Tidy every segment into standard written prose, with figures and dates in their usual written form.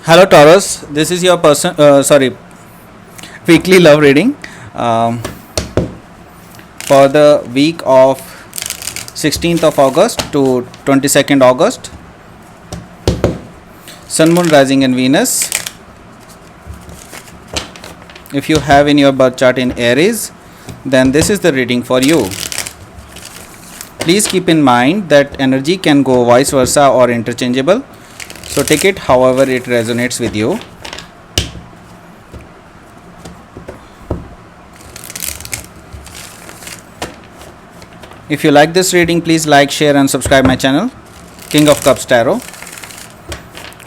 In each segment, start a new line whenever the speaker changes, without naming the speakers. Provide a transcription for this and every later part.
Hello Taurus, this is your weekly love reading for the week of 16th of August to 22nd August. Sun, Moon, Rising and Venus. If you have in your birth chart in Aries, then this is the reading for you. Please keep in mind that energy can go vice versa or interchangeable. So take it however it resonates with you. If you like this reading, please like, share and subscribe my channel, King of Cups Tarot.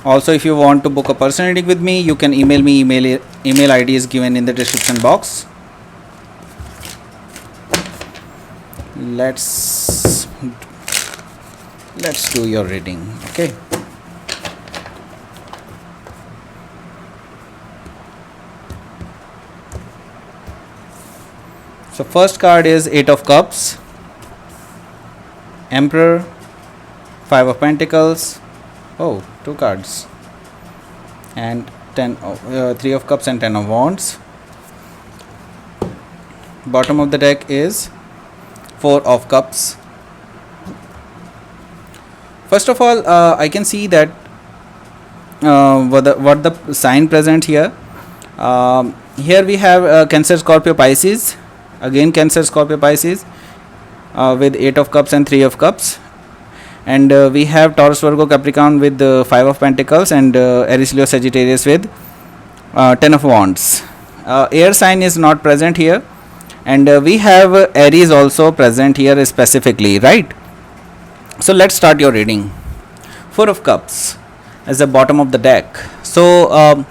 Also, if you want to book a personal reading with me, you can email me. Email ID is given in the description box. Let's do your reading. Okay. So first card is 8 of Cups, Emperor, 5 of Pentacles, two cards, and 3 of Cups and 10 of Wands. Bottom of the deck is 4 of Cups. First of all, I can see that what the sign present here. Here we have Cancer, Scorpio, Pisces. Again Cancer, Scorpio, Pisces with 8 of Cups and 3 of Cups, and we have Taurus, Virgo, Capricorn with 5 of Pentacles, and Aries, Leo, Sagittarius with 10 of Wands. Air sign is not present here, and we have Aries also present here specifically, right? So let's start your reading. 4 of Cups as the bottom of the deck. So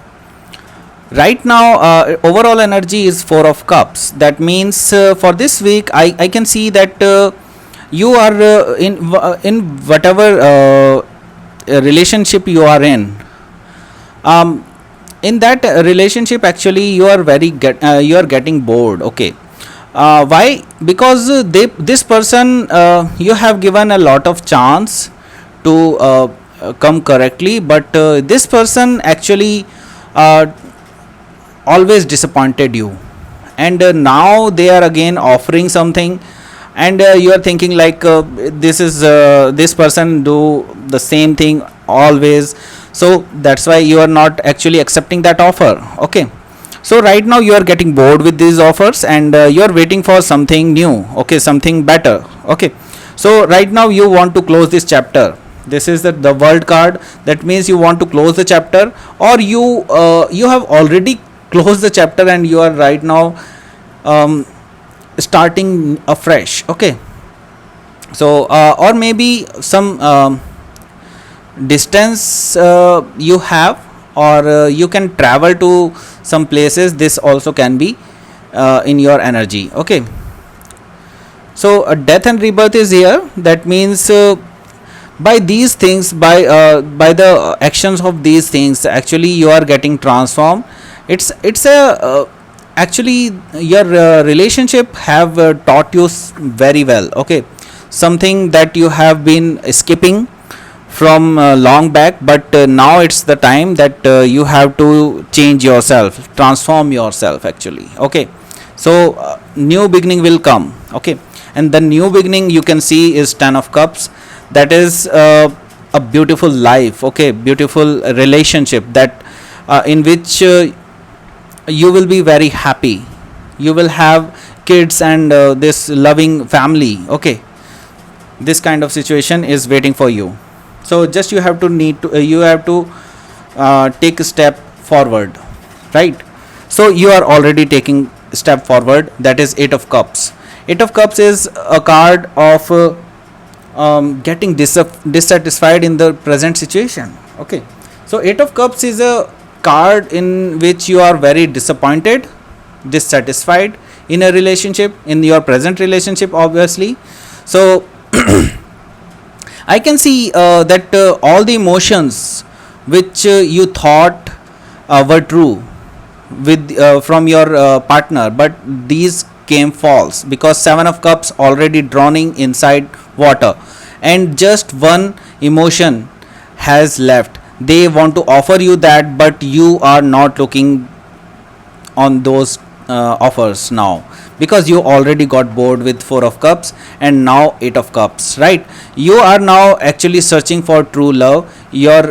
right now overall energy is 4 of Cups. That means for this week I can see that you are in whatever relationship you are in that relationship actually you are you are getting bored. Okay. Why? Because this person you have given a lot of chance to come correctly, but this person actually always disappointed you, and now they are again offering something, and you are thinking like this person do the same thing always, so that's why you are not actually accepting that offer. Okay. So right now you are getting bored with these offers, and you are waiting for something new. Okay, something better. Okay. So right now you want to close this chapter. This is the World card. That means you want to close the chapter, or you have already closed the chapter and you are right now starting afresh. Okay. So or maybe some distance you have, or you can travel to some places. This also can be in your energy. Okay. So death and rebirth is here. That means by these things, by the actions of these things, actually you are getting transformed. It's a actually your relationship have taught you very well. Okay. Something that you have been skipping from long back, but now it's the time that you have to change yourself, transform yourself actually. Okay. So new beginning will come. Okay. And the new beginning you can see is 10 of Cups. That is a beautiful life. Okay. Beautiful relationship that in which you will be very happy. You will have kids and this loving family. Okay. This kind of situation is waiting for you. So just you have to take a step forward, right? So you are already taking step forward. That is 8 of Cups. 8 of Cups is a card of getting dissatisfied in the present situation. Okay. So 8 of Cups is a card in which you are very disappointed, dissatisfied in a relationship, in your present relationship obviously. So I can see that all the emotions which you thought were true with from your partner, but these came false, because 7 of Cups already drowning inside water, and just one emotion has left. they want to offer you that, but you are not looking on those offers now, because you already got bored with 4 of cups and now 8 of cups, right? You are now actually searching for true love, your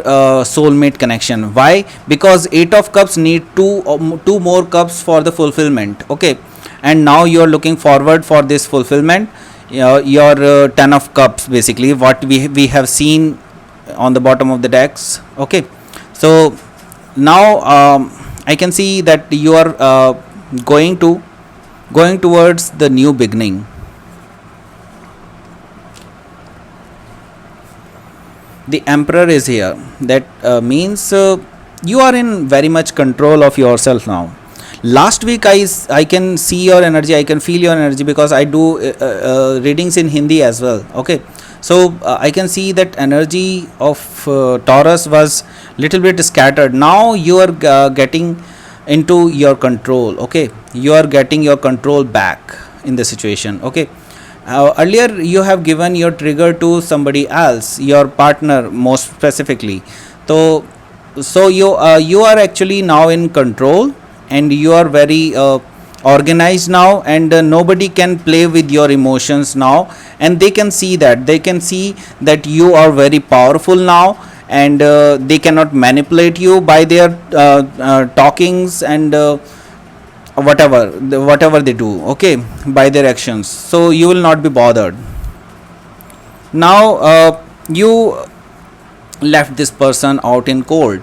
soulmate connection. Why? Because 8 of cups need two more cups for the fulfillment, okay? And now you are looking forward for this fulfillment. Your 10 of cups, basically what we have seen on the bottom of the decks, okay? So now I can see that you are going to going towards the new beginning. The emperor is here. That means you are in very much control of yourself now. Last week I can see your energy, I can feel your energy, because I do readings in Hindi as well, okay? So I can see that energy of Taurus was little bit scattered. Now you are getting into your control, okay? You are getting your control back in the situation, okay? Earlier you have given your trigger to somebody else, your partner most specifically. So you are actually now in control, and you are very organized now, and nobody can play with your emotions now, and they can see that you are very powerful now, and they cannot manipulate you by their talkings and whatever they do, okay, by their actions. So you will not be bothered. Now you left this person out in cold,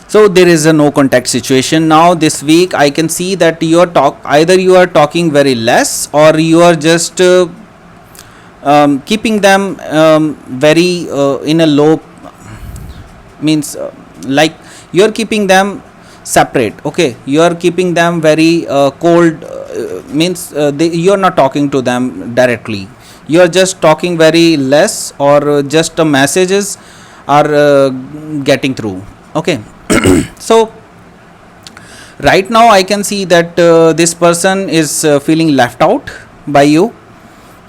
so there is a no contact situation. Now this week I can see that either you are talking very less, or you are just keeping them very in a low, means like you are keeping them separate, okay? You are keeping them very cold, means you are not talking to them directly, you are just talking very less, or just messages are getting through, okay? So right now I can see that this person is feeling left out by you,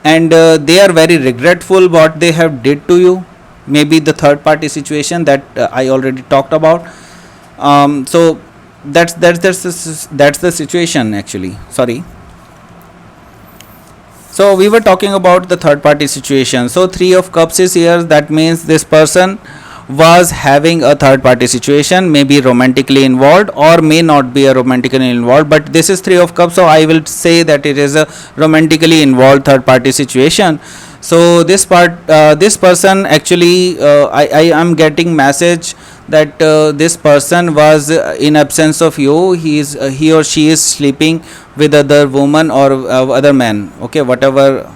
and they are very regretful what they have did to you. Maybe the third party situation that I already talked about. So that's the situation actually, sorry. So we were talking about the third party situation. So 3 of cups is here. That means this person was having a third party situation, maybe romantically involved, or may not be a romantically involved, but this is 3 of cups, so I will say that it is a romantically involved third party situation. So this person actually I am getting message that this person was in absence of you, he or she is sleeping with other woman or other man, okay, whatever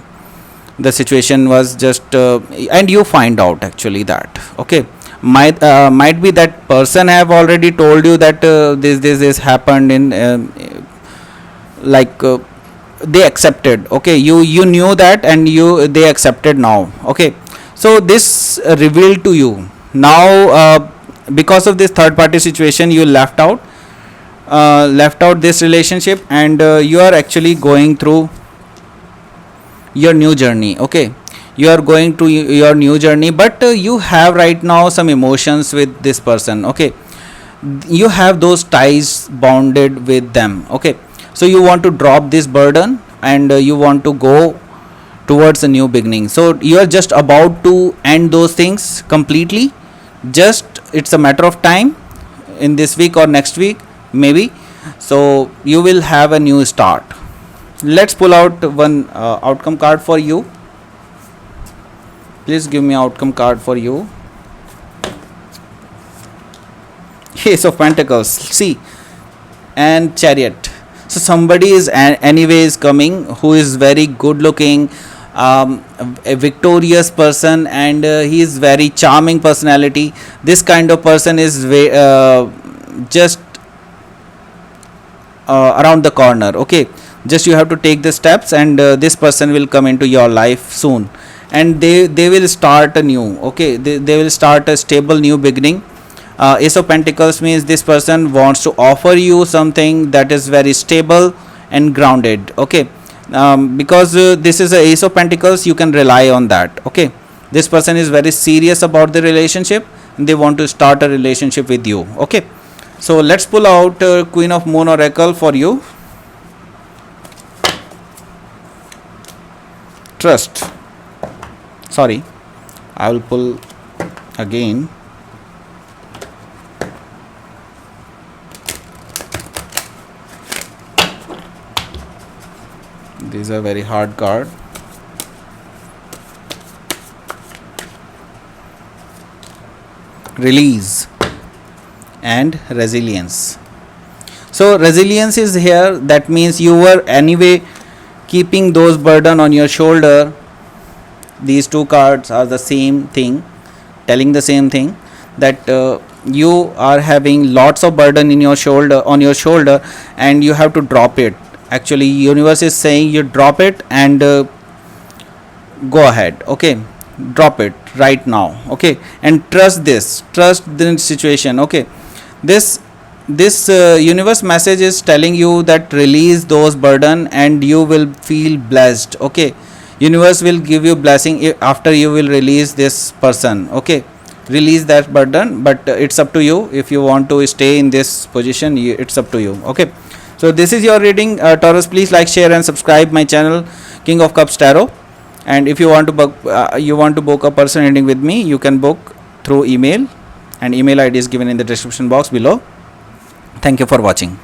the situation was, just and you find out actually that, okay? Might be that person have already told you that this happened in like they accepted, okay? You knew that, and they accepted now, okay? So this revealed to you now, because of this third party situation you left out this relationship, and you are actually going through your new journey, okay? You are going to your new journey, but you have right now some emotions with this person, okay? You have those ties bounded with them, okay? So you want to drop this burden, and you want to go towards a new beginning. So you are just about to end those things completely, just it's a matter of time, in this week or next week maybe. So you will have a new start. Let's pull out one outcome card for you. Please give me outcome card for you. Ace of Pentacles, see, and Chariot. So somebody is anyways coming who is very good looking, a victorious person, and he is very charming personality. This kind of person is just around the corner, okay? Just you have to take the steps, and this person will come into your life soon, and they will start a new, okay? They will start a stable new beginning. Ace of Pentacles means this person wants to offer you something that is very stable and grounded, okay? Because this is a Ace of Pentacles, you can rely on that, okay? This person is very serious about the relationship, they want to start a relationship with you. Okay, so let's pull out Queen of Moon oracle for you. Trust. Sorry, I will pull again. This is a very hard card. Release and resilience. So resilience is here. That means you were anyway keeping those burden on your shoulder. These two cards are the same thing, telling the same thing, that you are having lots of burden in your shoulder, on your shoulder, and you have to drop it. Actually, universe is saying you drop it and go ahead. Okay, drop it right now. Okay, and trust this, trust the situation. Okay, this universe message is telling you that release those burden and you will feel blessed. Okay, universe will give you blessing after you will release this person. Okay, release that burden, but it's up to you. If you want to stay in this position, it's up to you. Okay, so this is your reading, Taurus. Please like, share and subscribe my channel, King of Cups Tarot. And if you want to book a personal reading with me, you can book through email, and email ID is given in the description box below. Thank you for watching.